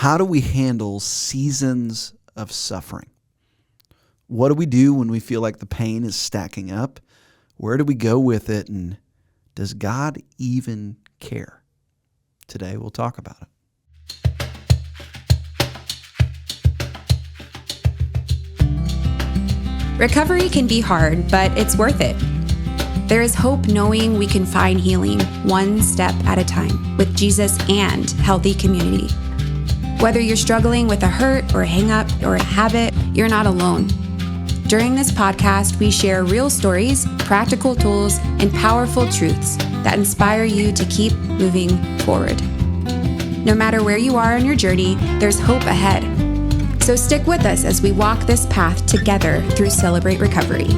how do we handle seasons of suffering? What do we do when we feel like the pain is stacking up? Where do we go with it? And does God even care? Today we'll talk about it. Recovery can be hard, but it's worth it. There is hope knowing we can find healing one step at a time with Jesus and healthy community. Whether you're struggling with a hurt or a hang-up or a habit, you're not alone. During this podcast, we share real stories, practical tools, and powerful truths that inspire you to keep moving forward. No matter where you are on your journey, there's hope ahead. So stick with us as we walk this path together through Celebrate Recovery.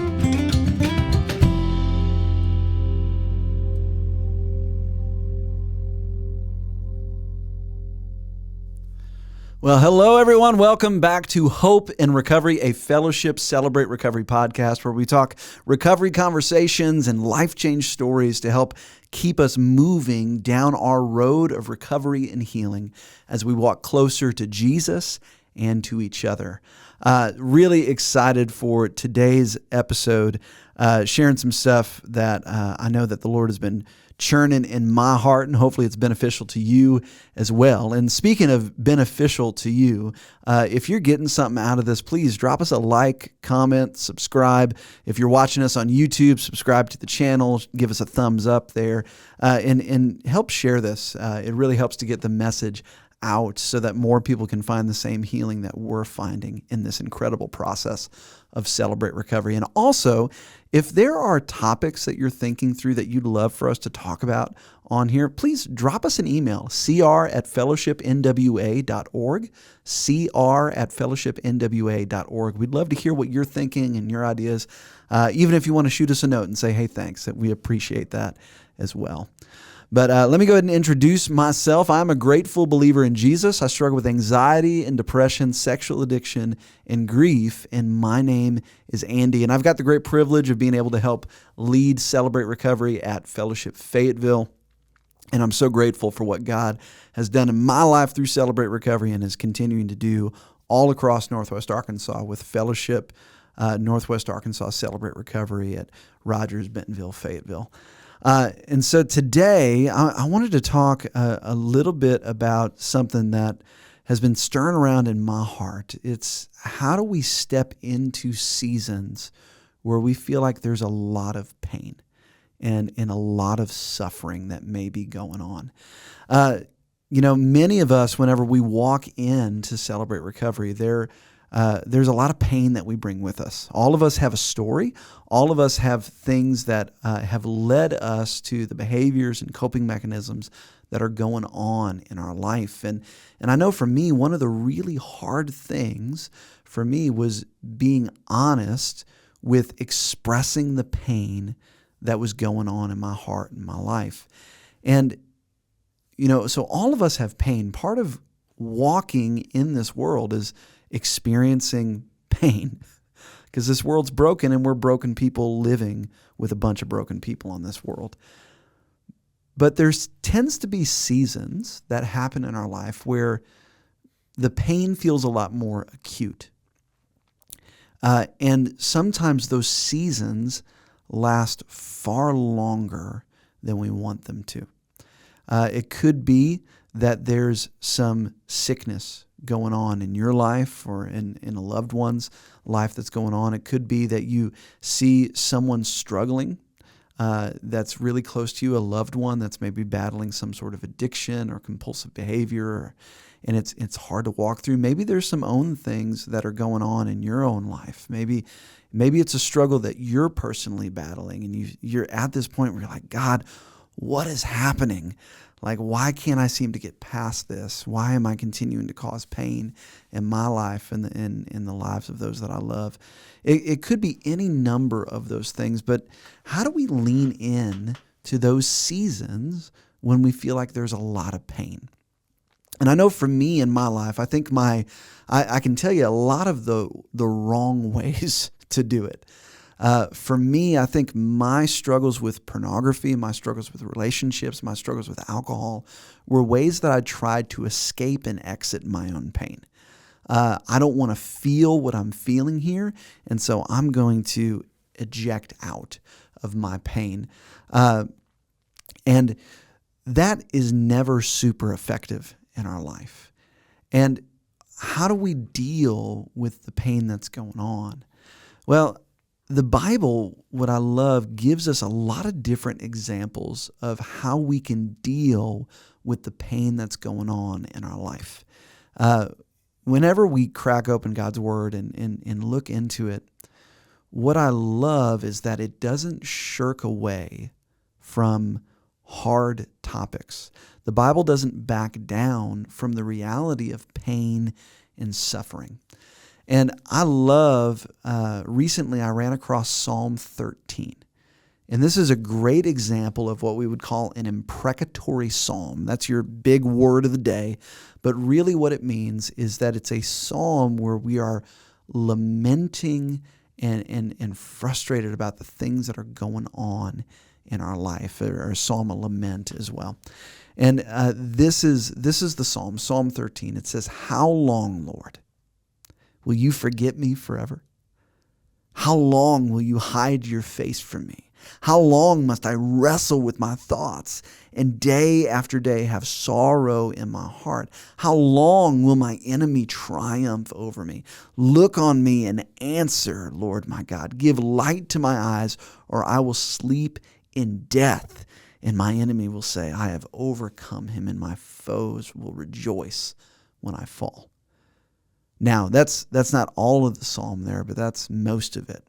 Well, hello, everyone. Welcome back to Hope in Recovery, a Fellowship Celebrate Recovery podcast where we talk recovery conversations and life change stories to help keep us moving down our road of recovery and healing as we walk closer to Jesus and to each other. Really excited for today's episode, sharing some stuff that I know that the Lord has been churning in my heart, and hopefully it's beneficial to you as well. And speaking of beneficial to you, if you're getting something out of this, please drop us a like, comment, subscribe. If you're watching us on YouTube, subscribe to the channel, give us a thumbs up there, and help share this. It really helps to get the message out so that more people can find the same healing that we're finding in this incredible process of Celebrate Recovery. And also, if there are topics that you're thinking through that you'd love for us to talk about on here, please drop us an email, cr@fellowshipnwa.org, cr@fellowshipnwa.org. We'd love to hear what you're thinking and your ideas, even if you want to shoot us a note and say, hey, thanks, that we appreciate that as well. But let me go ahead and introduce myself. I'm a grateful believer in Jesus. I struggle with anxiety and depression, sexual addiction, and grief. And my name is Andy. And I've got the great privilege of being able to help lead Celebrate Recovery at Fellowship Fayetteville. And I'm so grateful for what God has done in my life through Celebrate Recovery and is continuing to do all across Northwest Arkansas with Fellowship Northwest Arkansas Celebrate Recovery at Rogers, Bentonville, Fayetteville. And so today I wanted to talk a little bit about something that has been stirring around in my heart. It's how do we step into seasons where we feel like there's a lot of pain and a lot of suffering that may be going on. Many of us, whenever we walk in to Celebrate Recovery, there's a lot of pain that we bring with us. All of us have a story. All of us have things that have led us to the behaviors and coping mechanisms that are going on in our life. And I know for me, one of the really hard things for me was being honest with expressing the pain that was going on in my heart and my life. And, so all of us have pain. Part of walking in this world is experiencing pain because this world's broken and we're broken people living with a bunch of broken people on this world. But there tends to be seasons that happen in our life where the pain feels a lot more acute. And sometimes those seasons last far longer than we want them to. It could be that there's some sickness going on in your life or in a loved one's life that's going on. It could be that you see someone struggling that's really close to you, a loved one that's maybe battling some sort of addiction or compulsive behavior, and it's hard to walk through. Maybe there's some own things that are going on in your own life. Maybe it's a struggle that you're personally battling, and you're at this point where you're like, God, what is happening? Like, why can't I seem to get past this? Why am I continuing to cause pain in my life and in the lives of those that I love? It could be any number of those things, but how do we lean in to those seasons when we feel like there's a lot of pain? And I know for me in my life, I think I can tell you a lot of the wrong ways to do it. For me, I think my struggles with pornography, my struggles with relationships, my struggles with alcohol were ways that I tried to escape and exit my own pain. I don't want to feel what I'm feeling here, and so I'm going to eject out of my pain. And that is never super effective in our life. And how do we deal with the pain that's going on? Well, the Bible, what I love, gives us a lot of different examples of how we can deal with the pain that's going on in our life. Whenever we crack open God's Word and look into it, what I love is that it doesn't shirk away from hard topics. The Bible doesn't back down from the reality of pain and suffering. And I love, recently I ran across Psalm 13. And this is a great example of what we would call an imprecatory psalm. That's your big word of the day. But really what it means is that it's a psalm where we are lamenting and frustrated about the things that are going on in our life, or a psalm of lament as well. And this is the psalm, Psalm 13. It says, "How long, Lord, will you forget me forever? How long will you hide your face from me? How long must I wrestle with my thoughts and day after day have sorrow in my heart? How long will my enemy triumph over me? Look on me and answer, Lord my God. Give light to my eyes, or I will sleep in death. And my enemy will say, I have overcome him, and my foes will rejoice when I fall." Now, that's not all of the psalm there, but that's most of it.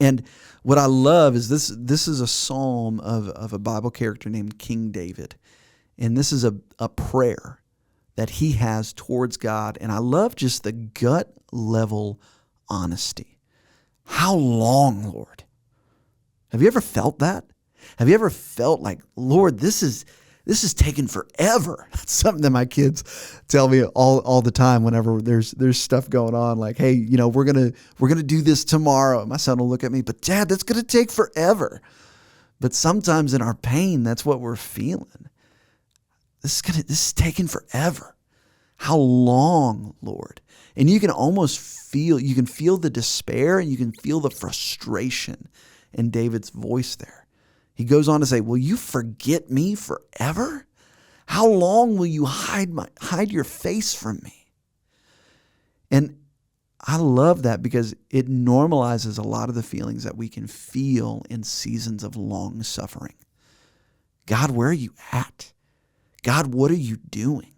And what I love is this is a psalm of a Bible character named King David. And this is a prayer that he has towards God. And I love just the gut level honesty. How long, Lord? Have you ever felt that? Have you ever felt like, Lord, this is taking forever? That's something that my kids tell me all the time whenever there's stuff going on. Like, hey, we're gonna do this tomorrow. And my son will look at me, but Dad, that's gonna take forever. But sometimes in our pain, that's what we're feeling. This is taking forever. How long, Lord? And you can almost feel the despair, and you can feel the frustration in David's voice there. He goes on to say, will you forget me forever? How long will you hide your face from me? And I love that because it normalizes a lot of the feelings that we can feel in seasons of long suffering. God, where are you at? God, what are you doing?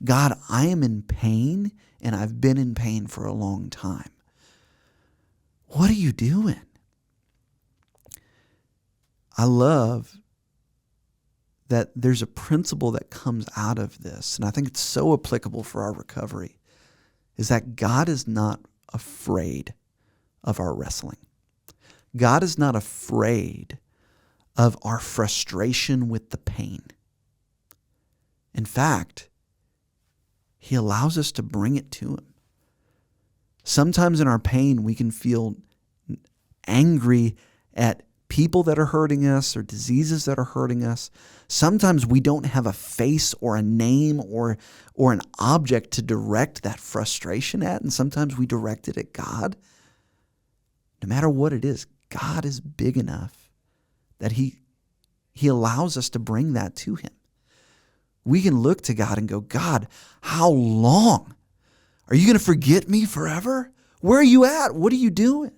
God, I am in pain, and I've been in pain for a long time. What are you doing? I love that there's a principle that comes out of this, and I think it's so applicable for our recovery, is that God is not afraid of our wrestling. God is not afraid of our frustration with the pain. In fact, He allows us to bring it to Him. Sometimes in our pain, we can feel angry at people that are hurting us or diseases that are hurting us. Sometimes we don't have a face or a name or an object to direct that frustration at, and sometimes we direct it at God. No matter what it is, God is big enough that He allows us to bring that to Him. We can look to God and go, God, how long? Are you going to forget me forever? Where are you at? What are you doing?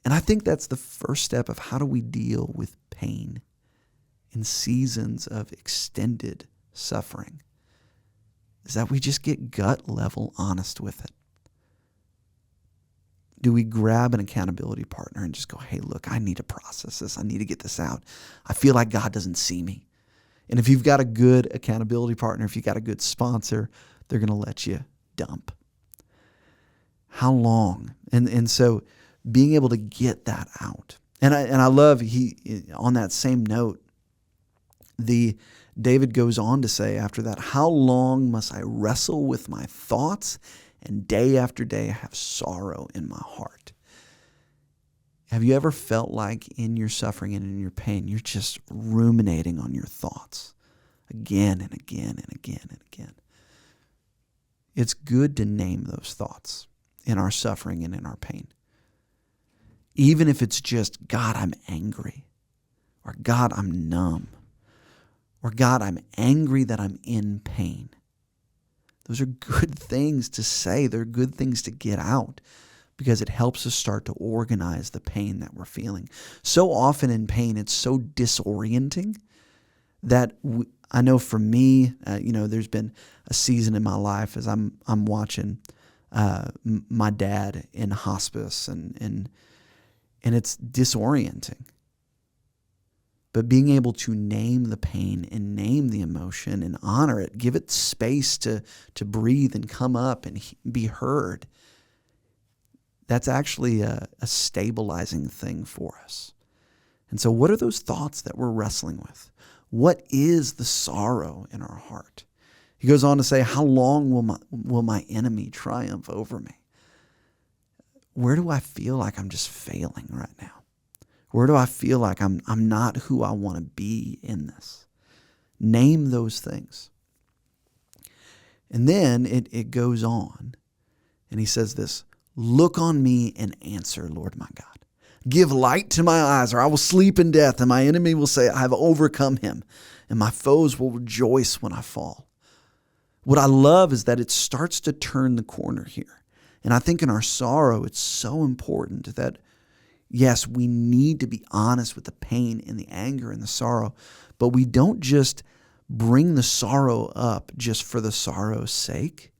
And I think that's the first step of how do we deal with pain in seasons of extended suffering, is that we just get gut level honest with it. Do we grab an accountability partner and just go, hey, look, I need to process this. I need to get this out. I feel like God doesn't see me. And if you've got a good accountability partner, if you've got a good sponsor, they're going to let you dump. How long? And so being able to get that out. And I love, on that same note, David goes on to say after that, how long must I wrestle with my thoughts, and day after day I have sorrow in my heart? Have you ever felt like in your suffering and in your pain, you're just ruminating on your thoughts again and again and again and again? It's good to name those thoughts in our suffering and in our pain. Even if it's just, God, I'm angry, or God, I'm numb, or God, I'm angry that I'm in pain. Those are good things to say. They're good things to get out because it helps us start to organize the pain that we're feeling. So often in pain, it's so disorienting that I know for me, there's been a season in my life as I'm watching my dad in hospice, and it's disorienting. But being able to name the pain and name the emotion and honor it, give it space to breathe and come up and be heard, that's actually a stabilizing thing for us. And so what are those thoughts that we're wrestling with? What is the sorrow in our heart? He goes on to say, how long will my enemy triumph over me? Where do I feel like I'm just failing right now? Where do I feel like I'm not who I want to be in this? Name those things. And then it goes on, and he says this, look on me and answer, Lord my God. Give light to my eyes, or I will sleep in death, and my enemy will say, I have overcome him, and my foes will rejoice when I fall. What I love is that it starts to turn the corner here. And I think in our sorrow, it's so important that, yes, we need to be honest with the pain and the anger and the sorrow, but we don't just bring the sorrow up just for the sorrow's sake.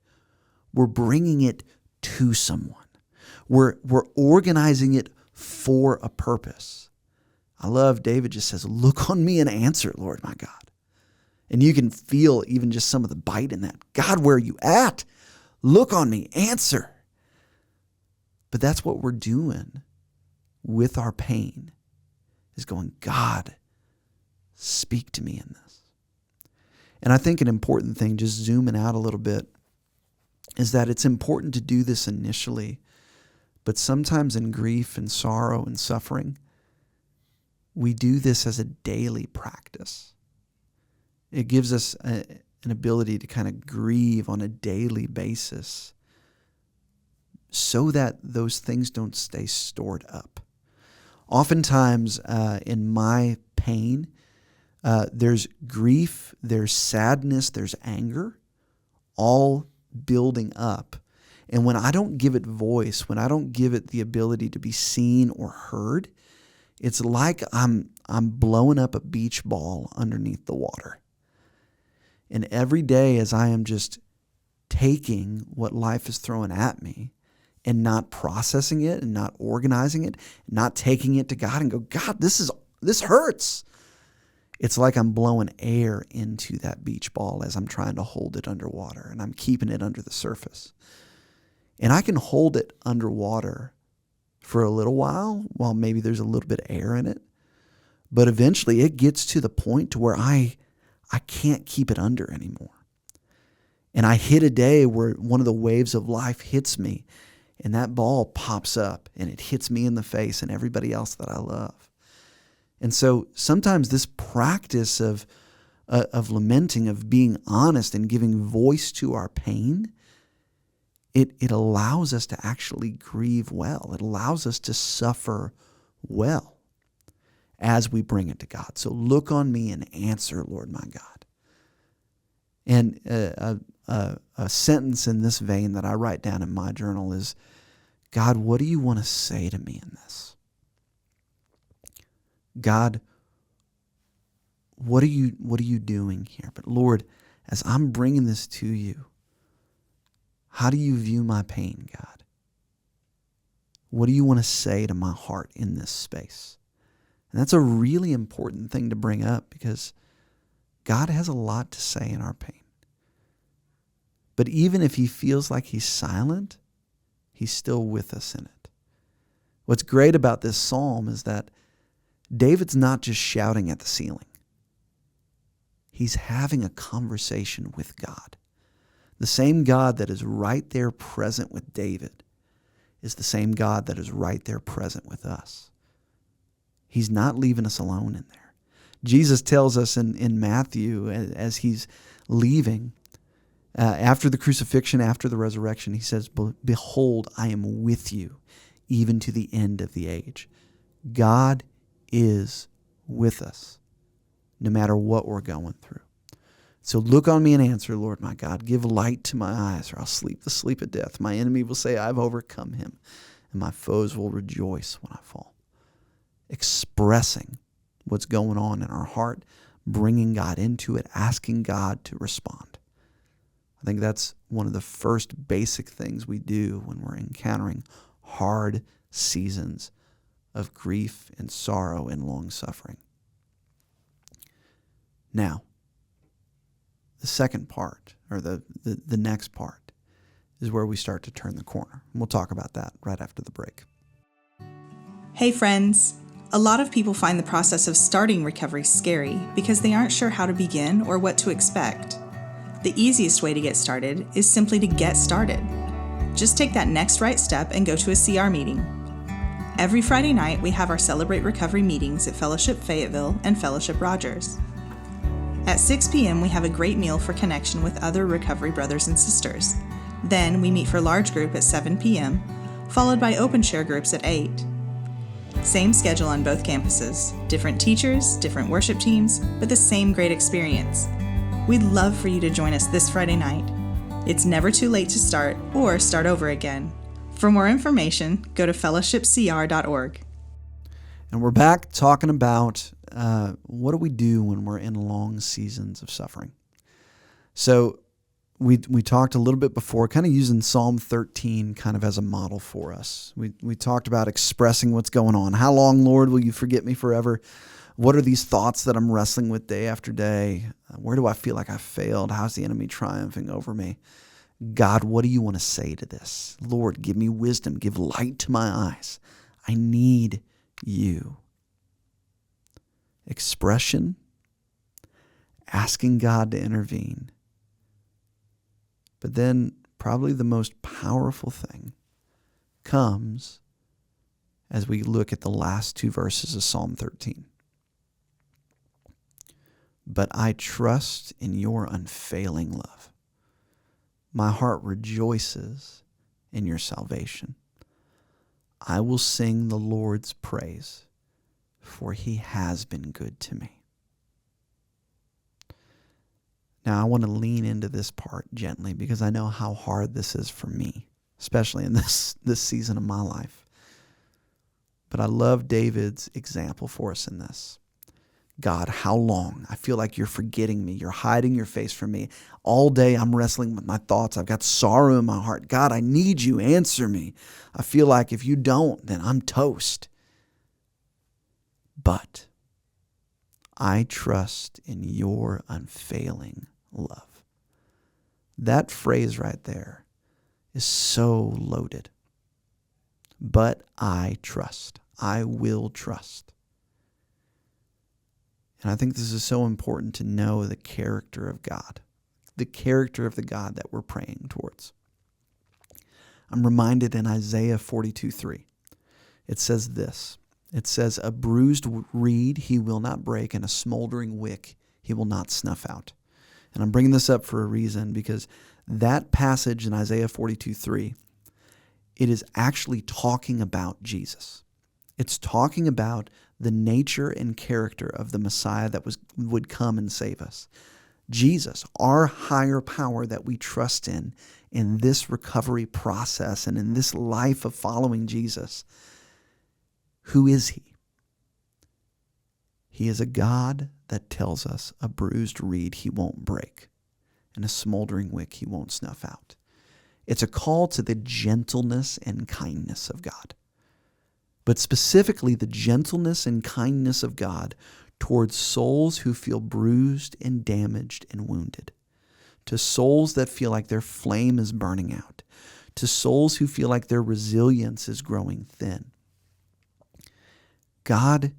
We're bringing it to someone. We're organizing it for a purpose. I love David just says, look on me and answer, Lord my God. And you can feel even just some of the bite in that. God, where are you at? Look on me, answer. But that's what we're doing with our pain, is going, God, speak to me in this. And I think an important thing, just zooming out a little bit, is that it's important to do this initially, but sometimes in grief and sorrow and suffering, we do this as a daily practice. It gives us an ability to kind of grieve on a daily basis so that those things don't stay stored up. Oftentimes in my pain, there's grief, there's sadness, there's anger, all building up. And when I don't give it voice, when I don't give it the ability to be seen or heard, it's like I'm blowing up a beach ball underneath the water. And every day as I am just taking what life is throwing at me and not processing it and not organizing it, not taking it to God and go, God, this hurts. It's like I'm blowing air into that beach ball as I'm trying to hold it underwater, and I'm keeping it under the surface. And I can hold it underwater for a little while maybe there's a little bit of air in it. But eventually it gets to the point to where I can't keep it under anymore. And I hit a day where one of the waves of life hits me, and that ball pops up and it hits me in the face and everybody else that I love. And so sometimes this practice of lamenting, of being honest and giving voice to our pain, it allows us to actually grieve well. It allows us to suffer well as we bring it to God. So look on me and answer, Lord my God. And a sentence in this vein that I write down in my journal is, God, what do you want to say to me in this? God, what are you doing here? But Lord, as I'm bringing this to you, how do you view my pain, God? What do you want to say to my heart in this space? And that's a really important thing to bring up because God has a lot to say in our pain. But even if he feels like he's silent, he's still with us in it. What's great about this psalm is that David's not just shouting at the ceiling. He's having a conversation with God. The same God that is right there present with David is the same God that is right there present with us. He's not leaving us alone in there. Jesus tells us in Matthew, as he's leaving, after the crucifixion, after the resurrection, he says, "Behold, I am with you, even to the end of the age." God is with us, no matter what we're going through. So look on me and answer, Lord my God. Give light to my eyes, or I'll sleep the sleep of death. My enemy will say, I've overcome him, and my foes will rejoice when I fall. Expressing what's going on in our heart, bringing God into it, asking God to respond. I think that's one of the first basic things we do when we're encountering hard seasons of grief and sorrow and long suffering. Now, the second part, or the next part, is where we start to turn the corner. And we'll talk about that right after the break. Hey friends! A lot of people find the process of starting recovery scary because they aren't sure how to begin or what to expect. The easiest way to get started is simply to get started. Just take that next right step and go to a CR meeting. Every Friday night, we have our Celebrate Recovery meetings at Fellowship Fayetteville and Fellowship Rogers. At 6 p.m., we have a great meal for connection with other recovery brothers and sisters. Then we meet for large group at 7 p.m., followed by open share groups at 8. Same schedule on both campuses, different teachers, different worship teams, but the same great experience. We'd love for you to join us this Friday night. It's never too late to start or start over again. For more information, go to fellowshipcr.org. And we're back talking about what do we do when we're in long seasons of suffering. So we talked a little bit before, kind of using Psalm 13 kind of as a model for us. We talked about expressing what's going on. How long, Lord, will you forget me forever? What are these thoughts that I'm wrestling with day after day? Where do I feel like I failed? How's the enemy triumphing over me? God, what do you want to say to this? Lord, give me wisdom. Give light to my eyes. I need you. Expression, asking God to intervene. But then probably the most powerful thing comes as we look at the last two verses of Psalm 13. But I trust in your unfailing love. My heart rejoices in your salvation. I will sing the Lord's praise, for he has been good to me. Now, I want to lean into this part gently because I know how hard this is for me, especially in this season of my life. But I love David's example for us in this. God, how long? I feel like you're forgetting me. You're hiding your face from me. All day I'm wrestling with my thoughts. I've got sorrow in my heart. God, I need you. Answer me. I feel like if you don't, then I'm toast. But I trust in your unfailing love. That phrase right there is so loaded. But I trust. I will trust. And I think this is so important to know the character of God, the character of the God that we're praying towards. I'm reminded in Isaiah 42:3, it says this. It says, a bruised reed he will not break, and a smoldering wick he will not snuff out. And I'm bringing this up for a reason, because that passage in Isaiah 42:3, it is actually talking about Jesus. It's talking about the nature and character of the Messiah that would come and save us. Jesus, our higher power that we trust in this recovery process and in this life of following Jesus. Who is he? He is a God that tells us a bruised reed he won't break, and a smoldering wick he won't snuff out. It's a call to the gentleness and kindness of God, but specifically the gentleness and kindness of God towards souls who feel bruised and damaged and wounded, to souls that feel like their flame is burning out, to souls who feel like their resilience is growing thin. God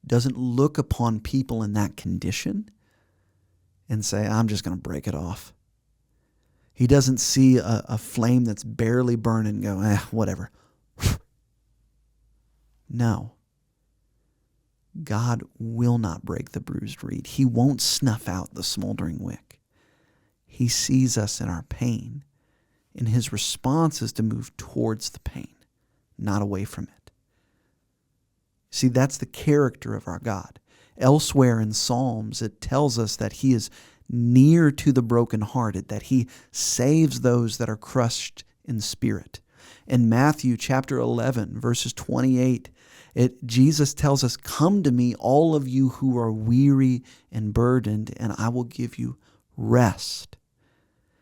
doesn't look upon people in that condition and say, I'm just going to break it off. He doesn't see a flame that's barely burning and go, whatever. No. God will not break the bruised reed. He won't snuff out the smoldering wick. He sees us in our pain, and his response is to move towards the pain, not away from it. See, that's the character of our God. Elsewhere in Psalms, it tells us that he is near to the brokenhearted, that he saves those that are crushed in spirit. In Matthew chapter 11, verses 28, Jesus tells us, "Come to me, all of you who are weary and burdened, and I will give you rest."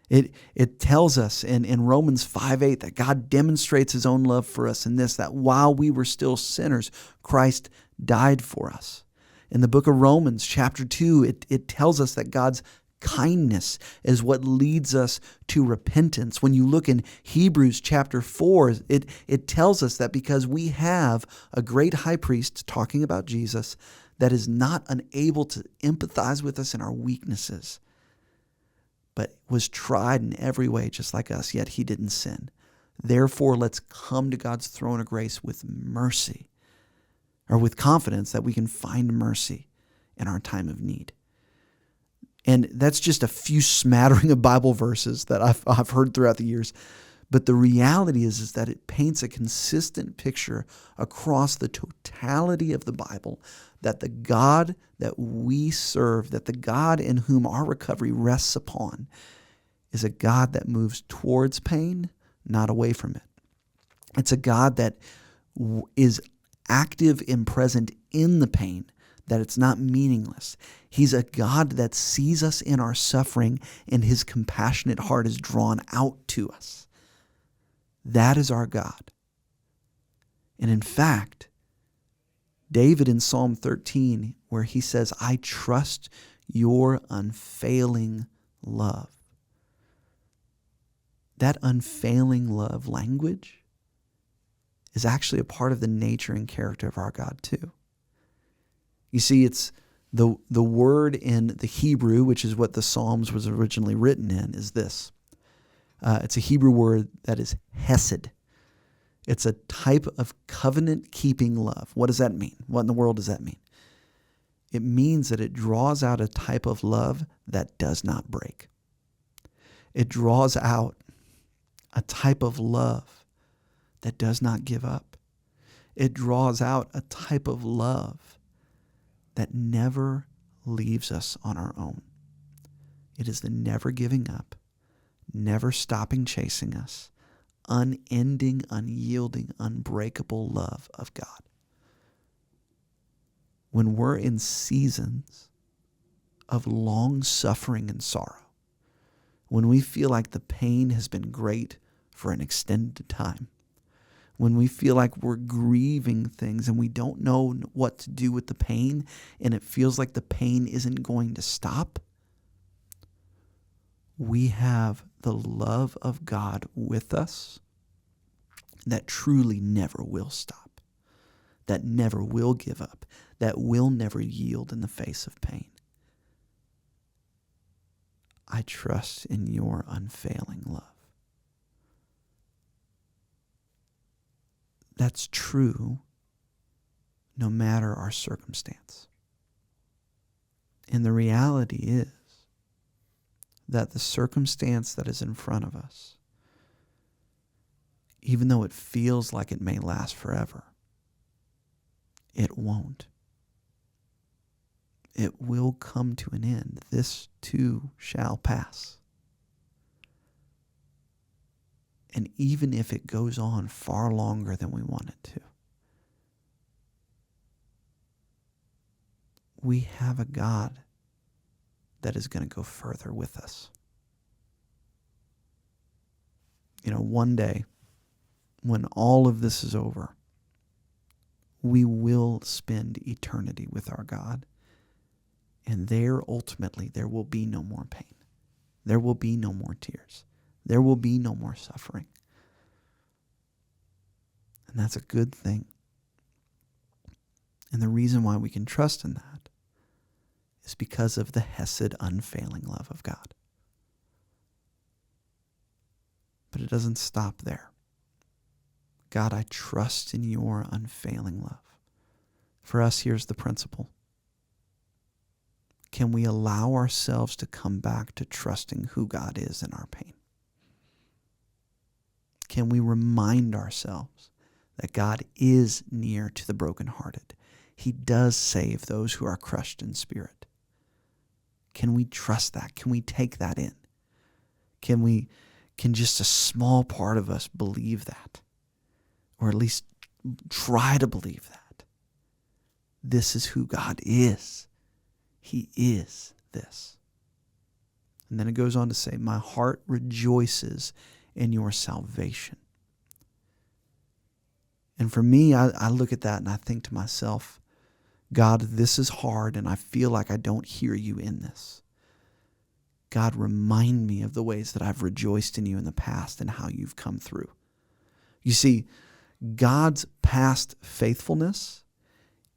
It tells us in Romans 5:8 that God demonstrates his own love for us in this, that while we were still sinners, Christ died for us. In the book of Romans chapter 2, it tells us that God's kindness is what leads us to repentance. When you look in Hebrews chapter 4, it tells us that because we have a great high priest, talking about Jesus, that is not unable to empathize with us in our weaknesses, but was tried in every way just like us, yet he didn't sin. Therefore, let's come to God's throne of grace with mercy, or with confidence that we can find mercy in our time of need. And that's just a few smattering of Bible verses that I've heard throughout the years. But the reality is that it paints a consistent picture across the totality of the Bible that the God that we serve, that the God in whom our recovery rests upon, is a God that moves towards pain, not away from it. It's a God that is active and present in the pain, that it's not meaningless. He's a God that sees us in our suffering, and his compassionate heart is drawn out to us. That is our God. And in fact, David in Psalm 13, where he says, "I trust your unfailing love." That unfailing love language is actually a part of the nature and character of our God too. You see, it's the word in the Hebrew, which is what the Psalms was originally written in, is this. It's a Hebrew word that is hesed. It's a type of covenant-keeping love. What does that mean? What in the world does that mean? It means that it draws out a type of love that does not break. It draws out a type of love that does not give up. It draws out a type of love that never leaves us on our own. It is the never giving up, never stopping chasing us, unending, unyielding, unbreakable love of God. When we're in seasons of long suffering and sorrow, when we feel like the pain has been great for an extended time, when we feel like we're grieving things and we don't know what to do with the pain, and it feels like the pain isn't going to stop, we have the love of God with us that truly never will stop, that never will give up, that will never yield in the face of pain. I trust in your unfailing love. That's true no matter our circumstance. And the reality is that the circumstance that is in front of us, even though it feels like it may last forever, it won't. It will come to an end. This too shall pass. And even if it goes on far longer than we want it to, we have a God that is going to go further with us. You know, one day, when all of this is over, we will spend eternity with our God. And there, ultimately, there will be no more pain. There will be no more tears. There will be no more suffering. And that's a good thing. And the reason why we can trust in that is because of the hesed, unfailing love of God. But it doesn't stop there. God, I trust in your unfailing love. For us, here's the principle. Can we allow ourselves to come back to trusting who God is in our pain? Can we remind ourselves that God is near to the brokenhearted? He does save those who are crushed in spirit. Can we trust that? Can we take that in? Can just a small part of us believe that? Or at least try to believe that? This is who God is. He is this. And then it goes on to say, my heart rejoices in your salvation. And for me, I look at that and I think to myself, God, this is hard and I feel like I don't hear you in this. God, remind me of the ways that I've rejoiced in you in the past and how you've come through. You see, God's past faithfulness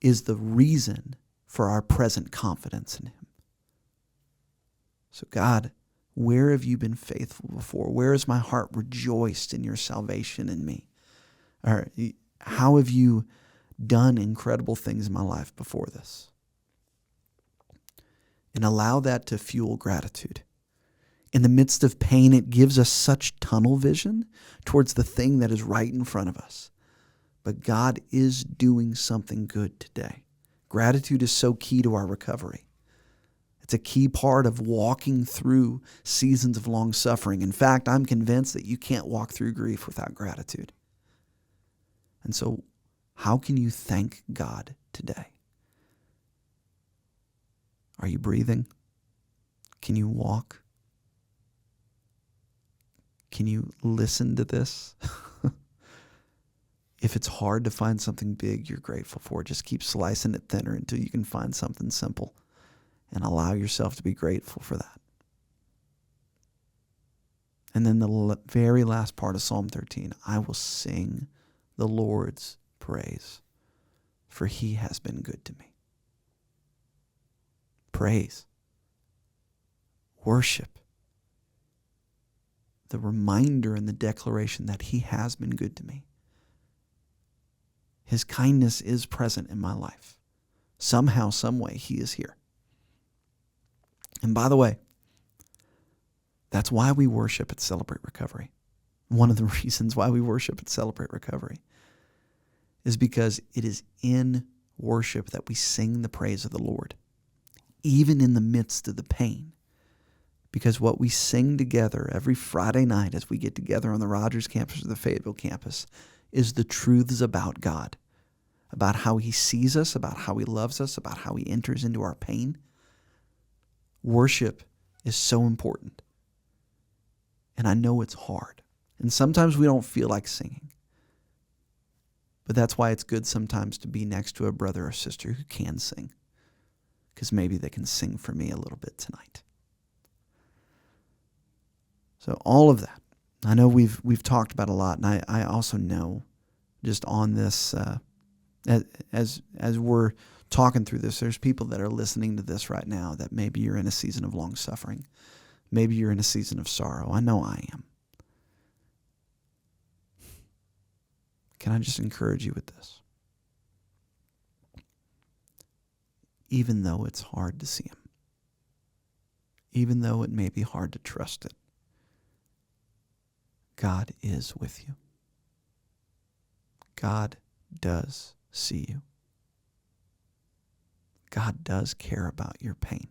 is the reason for our present confidence in him. So God, where have you been faithful before? Where has my heart rejoiced in your salvation in me? Or how have you done incredible things in my life before this? And allow that to fuel gratitude. In the midst of pain, it gives us such tunnel vision towards the thing that is right in front of us. But God is doing something good today. Gratitude is so key to our recovery. It's a key part of walking through seasons of long suffering. In fact, I'm convinced that you can't walk through grief without gratitude. And so, how can you thank God today? Are you breathing? Can you walk? Can you listen to this? If it's hard to find something big you're grateful for, just keep slicing it thinner until you can find something simple and allow yourself to be grateful for that. And then the very last part of Psalm 13, I will sing the Lord's praise, for he has been good to me. Praise, worship, the reminder and the declaration that he has been good to me. His kindness is present in my life. Somehow, some way, he is here. And by the way, that's why we worship at Celebrate Recovery. One of the reasons why we worship at Celebrate Recovery is because it is in worship that we sing the praise of the Lord, even in the midst of the pain. Because what we sing together every Friday night as we get together on the Rogers campus or the Fayetteville campus is the truths about God, about how he sees us, about how he loves us, about how he enters into our pain. Worship is so important. And I know it's hard. And sometimes we don't feel like singing. But that's why it's good sometimes to be next to a brother or sister who can sing. Because maybe they can sing for me a little bit tonight. So all of that. I know we've talked about a lot. And I also know just on this, as we're talking through this, there's people that are listening to this right now that maybe you're in a season of long suffering. Maybe you're in a season of sorrow. I know I am. Can I just encourage you with this? Even though it's hard to see him, even though it may be hard to trust it, God is with you. God does see you. God does care about your pain.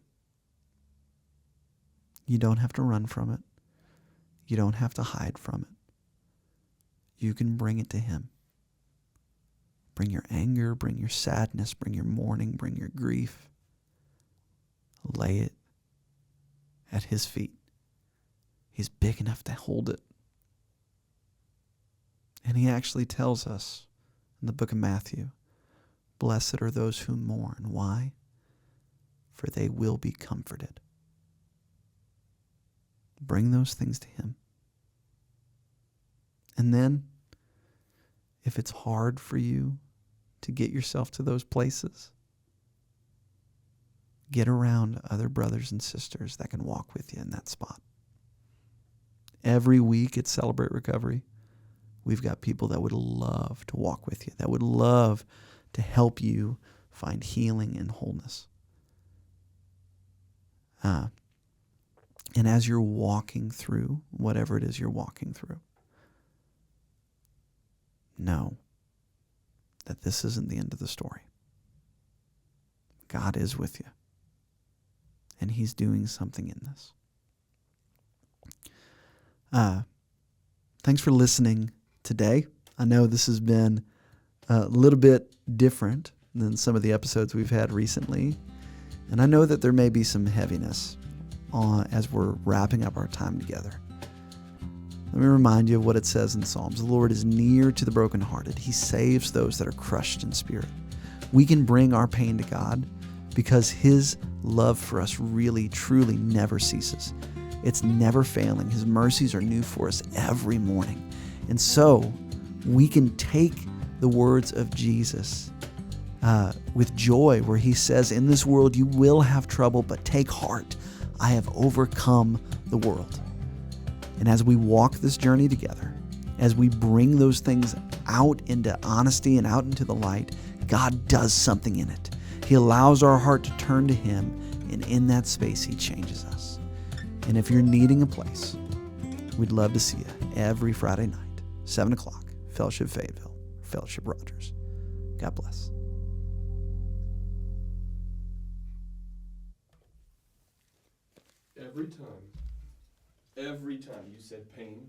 You don't have to run from it. You don't have to hide from it. You can bring it to him. Bring your anger, bring your sadness, bring your mourning, bring your grief. Lay it at his feet. He's big enough to hold it. And he actually tells us in the book of Matthew, blessed are those who mourn. Why? For they will be comforted. Bring those things to him. And then, if it's hard for you to get yourself to those places, get around other brothers and sisters that can walk with you in that spot. Every week at Celebrate Recovery, we've got people that would love to walk with you, that would love to help you find healing and wholeness. And as you're walking through whatever it is you're walking through, know that this isn't the end of the story. God is with you, and he's doing something in this. Thanks for listening today. I know this has been a little bit different than some of the episodes we've had recently, and I know that there may be some heaviness as we're wrapping up our time together. Let me remind you of what it says in Psalms. The Lord is near to the brokenhearted. He saves those that are crushed in spirit. We can bring our pain to God because his love for us really, truly never ceases. It's never failing. His mercies are new for us every morning. And so we can take the words of Jesus with joy, where he says, in this world you will have trouble, but take heart. I have overcome the world. And as we walk this journey together, as we bring those things out into honesty and out into the light, God does something in it. He allows our heart to turn to him, and in that space, he changes us. And if you're needing a place, we'd love to see you every Friday night, 7 o'clock, Fellowship Fayetteville, Fellowship Rogers. God bless. Every time you said pain,